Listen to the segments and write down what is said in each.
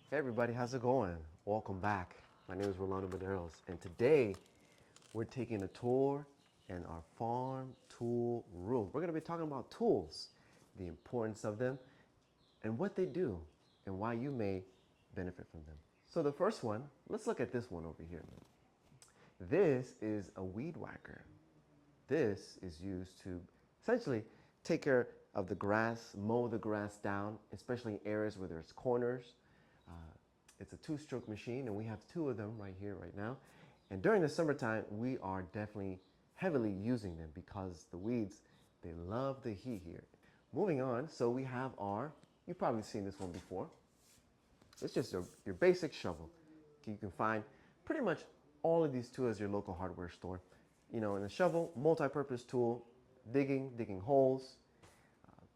Hey everybody, how's it going? Welcome back. My name is Rolando Medeiros, and today we're taking a tour in our farm tool room. We're going to be talking about tools, the importance of them, and what they do, and why you may benefit from them. So the first one, let's look at this one over here. This is a weed whacker. This is used to essentially take care of the grass, mow the grass down, especially in areas where there's corners. Uh, it's a two-stroke machine, and we have two of them right here, right now. And during the summertime, we are definitely heavily using them because the weeds, they love the heat here. Moving on, so we have you've probably seen this one before. It's just your basic shovel. You can find pretty much all of these tools at your local hardware store. You know, and a shovel, multi-purpose tool, digging holes,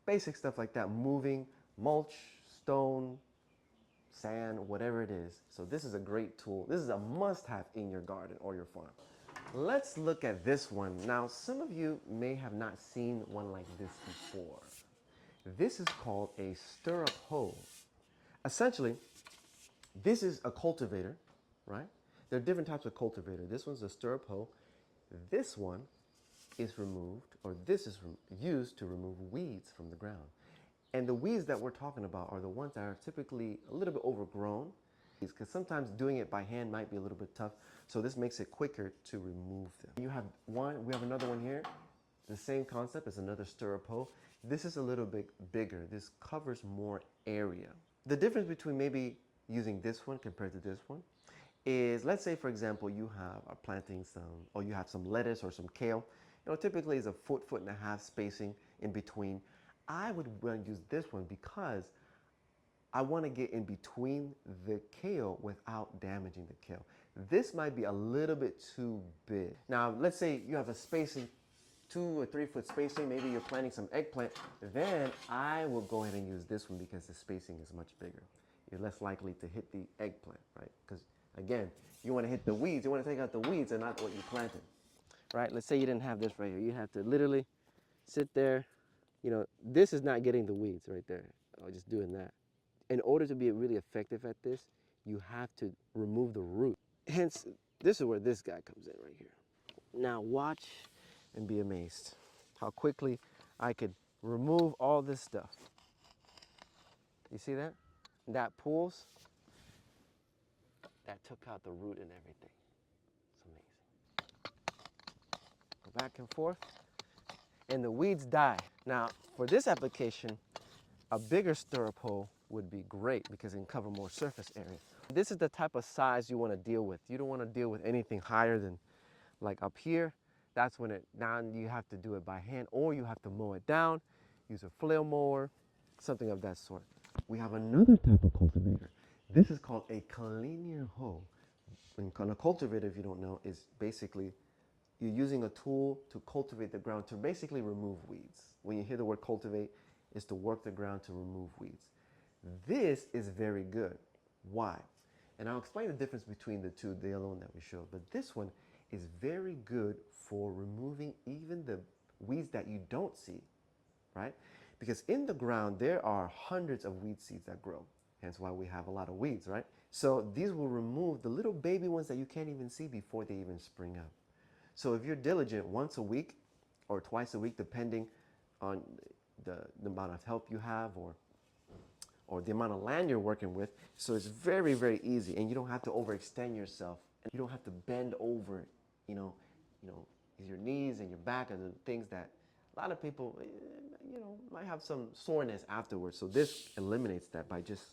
basic stuff like that, moving, mulch, stone, sand, whatever it is. So this is a great tool. This is a must-have in your garden or your farm. Let's look at this one. Now, some of you may have not seen one like this before. This is called a stirrup hoe. Essentially, this is a cultivator, right? There are different types of cultivator. This one's a stirrup hoe. This one is removed, or this is used to remove weeds from the ground. And the weeds that we're talking about are the ones that are typically a little bit overgrown, because sometimes doing it by hand might be a little bit tough. So this makes it quicker to remove them. You have one, we have another one here. The same concept as another stirrup hoe. This is a little bit bigger. This covers more area. The difference between maybe using this one compared to this one is, let's say for example you are planting some, or you have some lettuce or some kale. You know, typically it's a foot and a half spacing in between. I would want to use this one because I want to get in between the kale without damaging the kale. This might be a little bit too big. Now, let's say you have a spacing, 2 or 3 foot spacing, maybe you're planting some eggplant, then I will go ahead and use this one because the spacing is much bigger. You're less likely to hit the eggplant, right? Because again, you want to hit the weeds, you want to take out the weeds and not what you planted, right? Let's say you didn't have this right here. You have to literally sit there. You know, this is not getting the weeds right there, or just doing that. In order to be really effective at this, you have to remove the root. Hence, this is where this guy comes in right here. Now watch and be amazed how quickly I could remove all this stuff. You see that? That pulls, that took out the root and everything. It's amazing. Go back and forth, and the weeds die. Now, for this application, a bigger stirrup hoe would be great because it can cover more surface area. This is the type of size you want to deal with. You don't want to deal with anything higher than like up here. That's when now you have to do it by hand, or you have to mow it down, use a flail mower, something of that sort. We have another type of cultivator. This is called a collinear hoe. And a cultivator, if you don't know, is basically you're using a tool to cultivate the ground to basically remove weeds. When you hear the word cultivate, it's to work the ground to remove weeds. This is very good. Why? And I'll explain the difference between the two, the other one that we showed. But this one is very good for removing even the weeds that you don't see, right? Because in the ground, there are hundreds of weed seeds that grow. Hence why we have a lot of weeds, right? So these will remove the little baby ones that you can't even see before they even spring up. So if you're diligent once a week or twice a week, depending on the amount of help you have or the amount of land you're working with, so it's very, very easy, and you don't have to overextend yourself, and you don't have to bend over, you know, your knees and your back are the things that a lot of people, might have some soreness afterwards. So this eliminates that by just,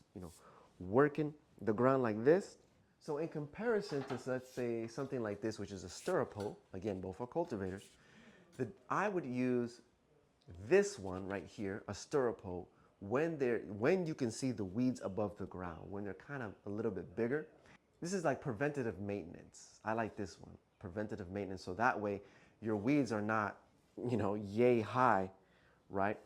working the ground like this. So in comparison to, let's say, something like this, which is a stirrup hoe, again, both are cultivators, I would use this one right here, a stirrup hoe, when you can see the weeds above the ground, when they're kind of a little bit bigger. This is like preventative maintenance. I like this one, preventative maintenance. So that way your weeds are not, yay high, right?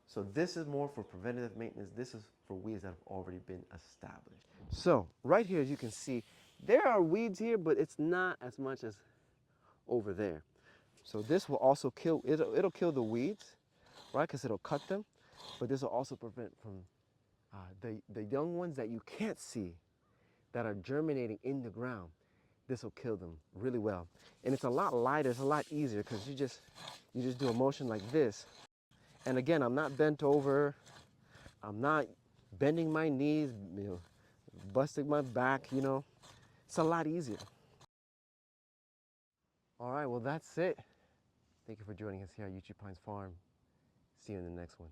So this is more for preventative maintenance. This is for weeds that have already been established. So right here, as you can see, there are weeds here, but it's not as much as over there. So this will also kill, it'll kill the weeds, right? Because it'll cut them, but this will also prevent from The young ones that you can't see that are germinating in the ground, this will kill them really well. And it's a lot lighter, it's a lot easier because you just do a motion like this. And again, I'm not bent over, I'm not bending my knees, busting my back, It's a lot easier. All right, well, that's it. Thank you for joining us here at Uchee Pines Farm. See you in the next one.